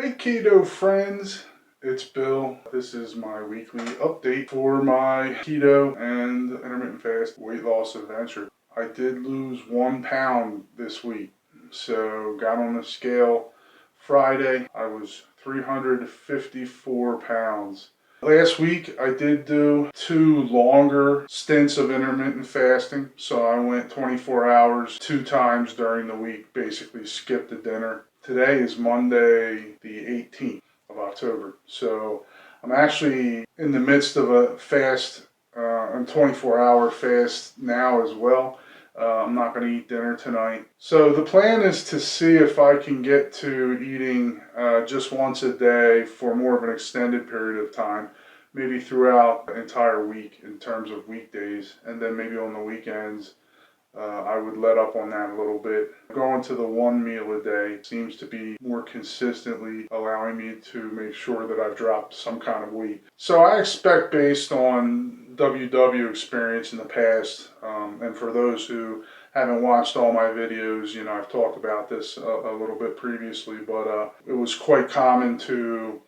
Hey keto friends, it's Bill. This is my weekly update for my keto and intermittent fast weight loss adventure. I did lose 1 pound this week, so got on the scale Friday. I was 354 pounds. Last week I did do 2 longer stints of intermittent fasting, so I went 24 hours 2 times during the week, basically skipped the dinner. Today is Monday the 18th of October, so I'm actually in the midst of a fast, a 24-hour fast now as well. I'm not going to eat dinner tonight. So the plan is to see if I can get to eating just once a day for more of an extended period of time, maybe throughout the entire week in terms of weekdays, and then maybe on the weekends I would let up on that a little bit. Going to the 1 meal a day seems to be more consistently allowing me to make sure that I've dropped some kind of weight. So I expect, based on WW experience in the past, and for those who haven't watched all my videos, I've talked about this a little bit previously, but it was quite common to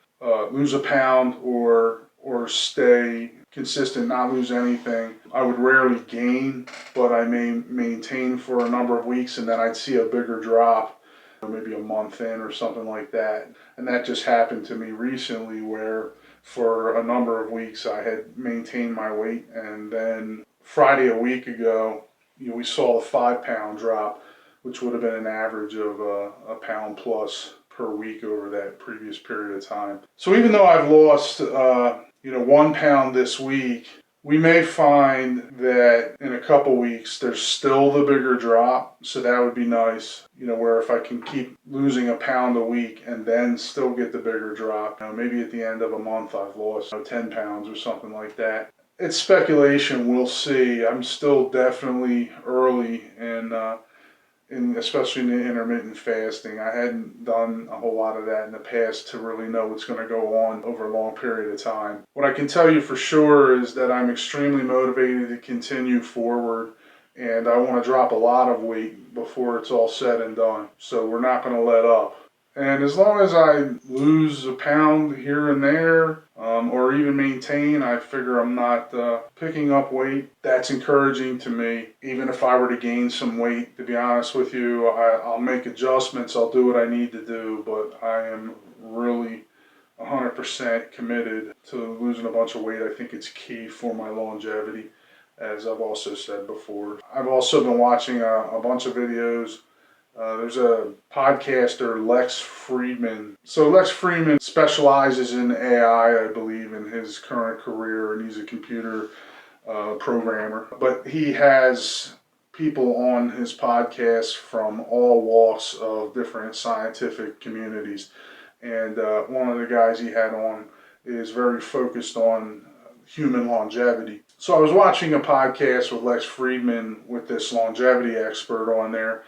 lose a pound or stay consistent, not lose anything. I would rarely gain, but I may maintain for a number of weeks, and then I'd see a bigger drop, maybe a month in or something like that. And that just happened to me recently, where for a number of weeks I had maintained my weight, and then Friday a week ago, we saw a 5 pound drop, which would have been an average of a pound plus per week over that previous period of time. So even though I've lost 1 pound this week, we may find that in a couple weeks there's still the bigger drop. So that would be nice, where if I can keep losing a pound a week and then still get the bigger drop, maybe at the end of a month I've lost 10 pounds or something like that. It's speculation, we'll see. I'm still definitely early especially in the intermittent fasting. I hadn't done a whole lot of that in the past to really know what's going to go on over a long period of time. What I can tell you for sure is that I'm extremely motivated to continue forward, and I want to drop a lot of weight before it's all said and done. So we're not going to let up. And as long as I lose a pound here and there, or even maintain, I figure I'm not picking up weight. That's encouraging to me. Even if I were to gain some weight, to be honest with you, I'll make adjustments. I'll do what I need to do, but I am really 100% committed to losing a bunch of weight. I think it's key for my longevity, as I've also said before. I've also been watching a bunch of videos. There's a podcaster, Lex Fridman. So Lex Fridman specializes in AI, I believe, in his current career, and he's a computer programmer. But he has people on his podcast from all walks of different scientific communities. And one of the guys he had on is very focused on human longevity. So I was watching a podcast with Lex Fridman with this longevity expert on there.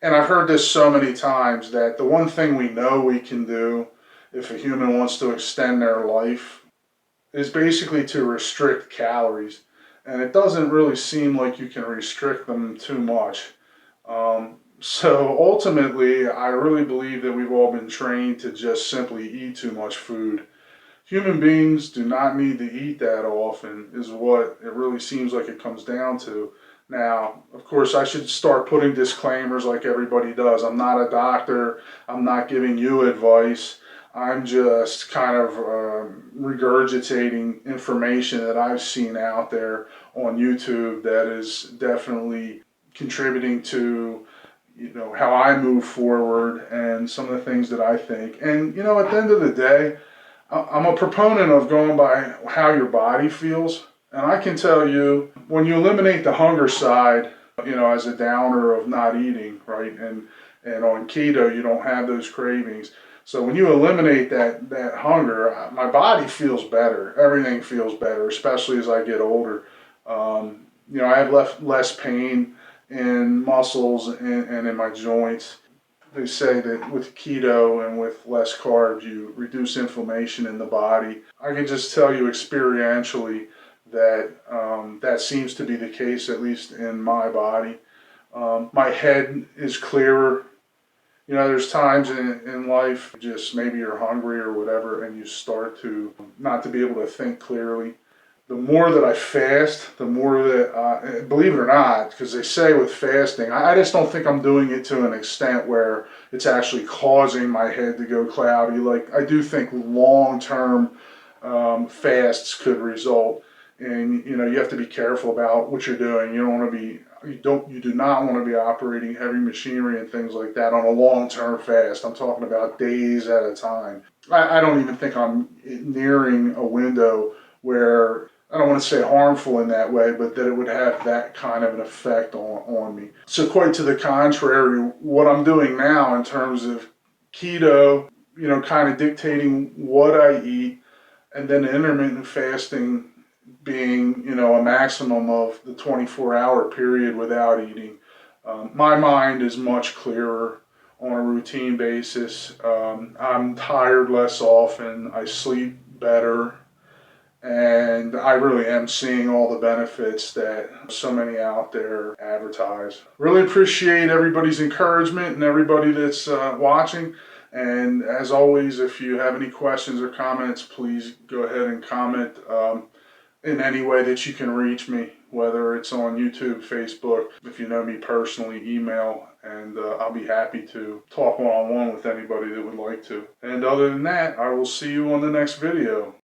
And I've heard this so many times that the one thing we know we can do if a human wants to extend their life is basically to restrict calories. And it doesn't really seem like you can restrict them too much. So ultimately, I really believe that we've all been trained to just simply eat too much food. Human beings do not need to eat that often, is what it really seems like it comes down to. Now, of course, I should start putting disclaimers like everybody does. I'm not a doctor. I'm not giving you advice. I'm just kind of regurgitating information that I've seen out there on YouTube that is definitely contributing to, how I move forward and some of the things that I think. And, at the end of the day, I'm a proponent of going by how your body feels. And I can tell you, when you eliminate the hunger side, as a downer of not eating, right? And on keto, you don't have those cravings. So when you eliminate that hunger, my body feels better. Everything feels better, especially as I get older. I have less pain in muscles and in my joints. They say that with keto and with less carbs, you reduce inflammation in the body. I can just tell you experientially that that seems to be the case, at least in my body. My head is clearer. You know, there's times in life, just maybe you're hungry or whatever, and you start to not to be able to think clearly. The more that I fast, the more that, believe it or not, because they say with fasting, I just don't think I'm doing it to an extent where it's actually causing my head to go cloudy. Like, I do think long-term fasts could result in, you know, you have to be careful about what you're doing. You don't want to be, you do not want to be operating heavy machinery and things like that on a long-term fast. I'm talking about days at a time. I don't even think I'm nearing a window where, I don't want to say harmful in that way, but that it would have that kind of an effect on me. So quite to the contrary, what I'm doing now in terms of keto, you know, kind of dictating what I eat, and then intermittent fasting being, you know, a maximum of the 24-hour period without eating. My mind is much clearer on a routine basis. I'm tired less often. I sleep better. And I really am seeing all the benefits that so many out there advertise. Really appreciate everybody's encouragement and everybody that's watching. And as always, if you have any questions or comments, please go ahead and comment in any way that you can reach me, whether it's on YouTube, Facebook, if you know me personally, email, and I'll be happy to talk one-on-one with anybody that would like to. And other than that, I will see you on the next video.